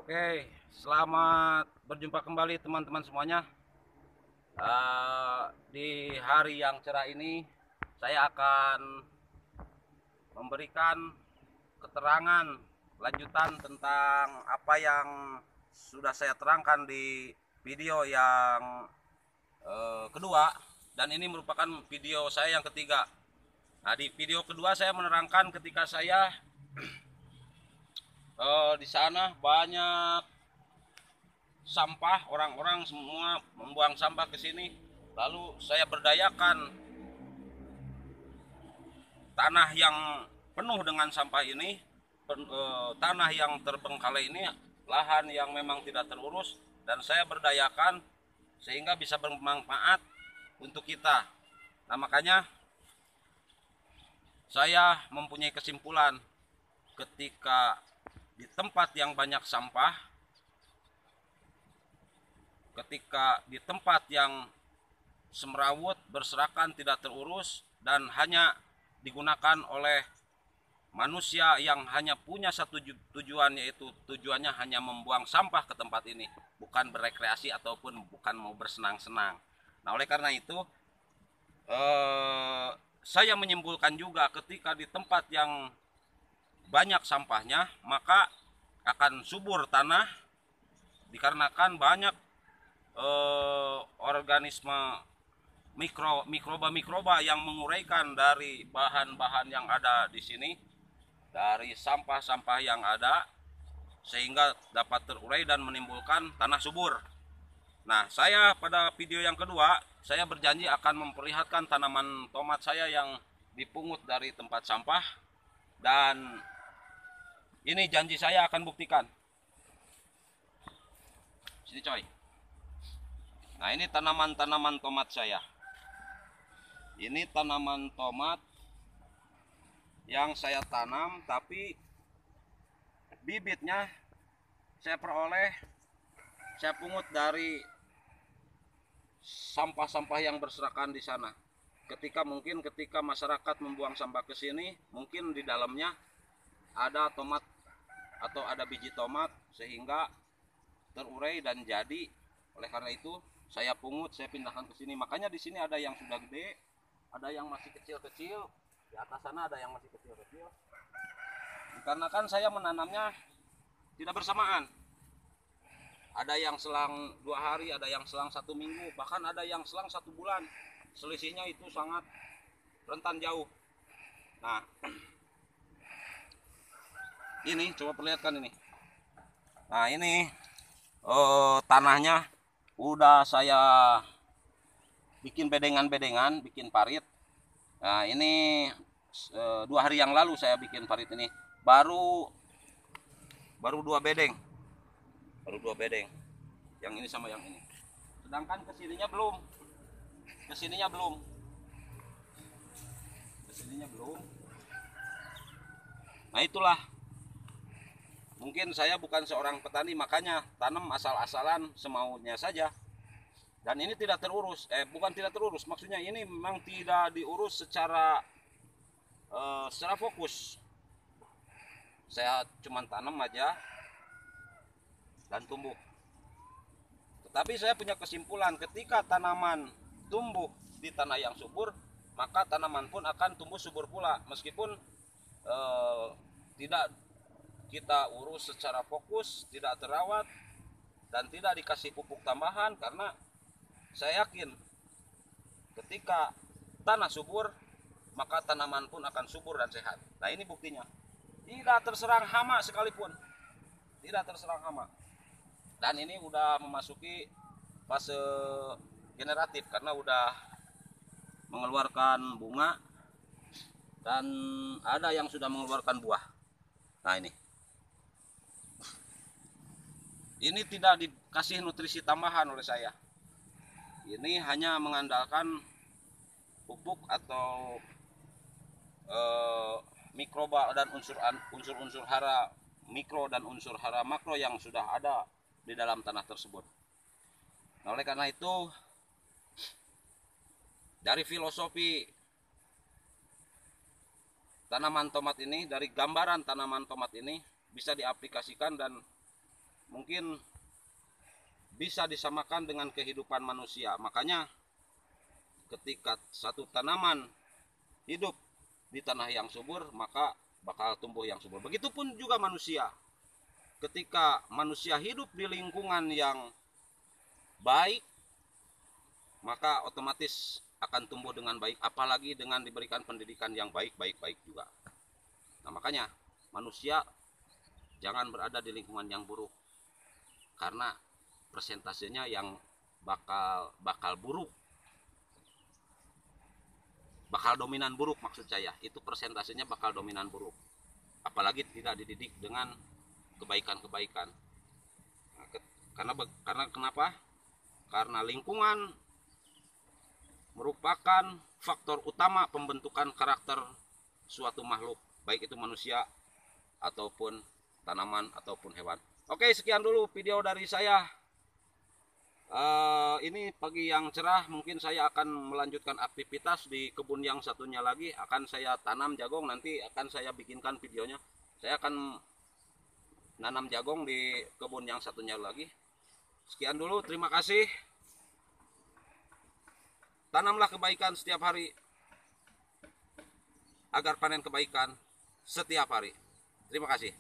Oke, selamat berjumpa kembali teman-teman semuanya. Di hari yang cerah ini, saya akan memberikan keterangan lanjutan tentang apa yang sudah saya terangkan di video yang kedua, dan ini merupakan video saya yang ketiga. Nah, di video kedua saya menerangkan ketika saya di sana banyak sampah, orang-orang semua membuang sampah ke sini. Lalu saya berdayakan tanah yang penuh dengan sampah ini, tanah yang terbengkalai ini, lahan yang memang tidak terurus, dan saya berdayakan sehingga bisa bermanfaat untuk kita. Nah, makanya saya mempunyai kesimpulan ketika di tempat yang banyak sampah, ketika di tempat yang semrawut, berserakan, tidak terurus, dan hanya digunakan oleh manusia yang hanya punya satu tujuan, yaitu tujuannya hanya membuang sampah ke tempat ini, bukan berekreasi ataupun bukan mau bersenang-senang. Nah, oleh karena itu saya menyimpulkan juga ketika di tempat yang banyak sampahnya, maka akan subur tanah dikarenakan banyak organisme mikroba yang menguraikan dari bahan-bahan yang ada di sini, dari sampah-sampah yang ada, sehingga dapat terurai dan menimbulkan tanah subur. Nah, saya pada video yang kedua, saya berjanji akan memperlihatkan tanaman tomat saya yang dipungut dari tempat sampah, dan ini janji saya akan buktikan. Sini coy. Nah, ini tanaman-tanaman tomat saya. Ini tanaman tomat yang saya tanam, tapi bibitnya saya peroleh, saya pungut dari sampah-sampah yang berserakan di sana. Ketika masyarakat membuang sampah ke sini, mungkin di dalamnya ada tomat atau ada biji tomat, sehingga terurai dan jadi. Oleh karena itu saya pungut, saya pindahkan ke sini. Makanya di sini ada yang sudah gede, ada yang masih kecil-kecil, di atas sana ada yang masih kecil-kecil. Dikarenakan saya menanamnya tidak bersamaan. Ada yang selang 2 hari, ada yang selang 1 minggu, bahkan ada yang selang 1 bulan. Selisihnya itu sangat rentan jauh. Nah, ini coba perlihatkan ini. Nah, ini tanahnya udah saya bikin bedengan-bedengan, bikin parit. Nah, ini 2 hari yang lalu saya bikin parit ini. Baru 2 bedeng. Baru 2 bedeng. Yang ini sama yang ini. Sedangkan kesininya belum. Kesininya belum. Kesininya belum. Nah, itulah. Mungkin saya bukan seorang petani, makanya tanam asal-asalan semaunya saja. Dan ini tidak terurus. Bukan tidak terurus, maksudnya ini memang tidak diurus secara fokus. Saya cuma tanam aja dan tumbuh. Tetapi saya punya kesimpulan, ketika tanaman tumbuh di tanah yang subur, maka tanaman pun akan tumbuh subur pula, meskipun tidak kita urus secara fokus, tidak terawat, dan tidak dikasih pupuk tambahan. Karena saya yakin ketika tanah subur, maka tanaman pun akan subur dan sehat. Nah, ini buktinya. Tidak terserang hama sekalipun. Tidak terserang hama. Dan ini udah memasuki fase generatif karena udah mengeluarkan bunga dan ada yang sudah mengeluarkan buah. Nah, ini tidak dikasih nutrisi tambahan oleh saya. Ini hanya mengandalkan pupuk atau mikroba dan unsur-unsur hara mikro dan unsur hara makro yang sudah ada di dalam tanah tersebut. Nah, oleh karena itu, dari filosofi tanaman tomat ini, dari gambaran tanaman tomat ini bisa diaplikasikan dan mungkin bisa disamakan dengan kehidupan manusia. Makanya ketika satu tanaman hidup di tanah yang subur, maka bakal tumbuh yang subur. Begitupun juga manusia. Ketika manusia hidup di lingkungan yang baik, maka otomatis akan tumbuh dengan baik, apalagi dengan diberikan pendidikan yang baik juga. Nah, makanya manusia jangan berada di lingkungan yang buruk, karena persentasenya yang bakal buruk, bakal dominan buruk, maksud saya itu persentasenya bakal dominan buruk, apalagi tidak dididik dengan kebaikan-kebaikan. Nah, karena kenapa? Karena lingkungan merupakan faktor utama pembentukan karakter suatu makhluk, baik itu manusia ataupun tanaman ataupun hewan. Oke, sekian dulu video dari saya. Ini pagi yang cerah, mungkin saya akan melanjutkan aktivitas di kebun yang satunya lagi. Akan saya tanam jagung, nanti akan saya bikinkan videonya. Saya akan nanam jagung di kebun yang satunya lagi. Sekian dulu, terima kasih. Tanamlah kebaikan setiap hari agar panen kebaikan setiap hari. Terima kasih.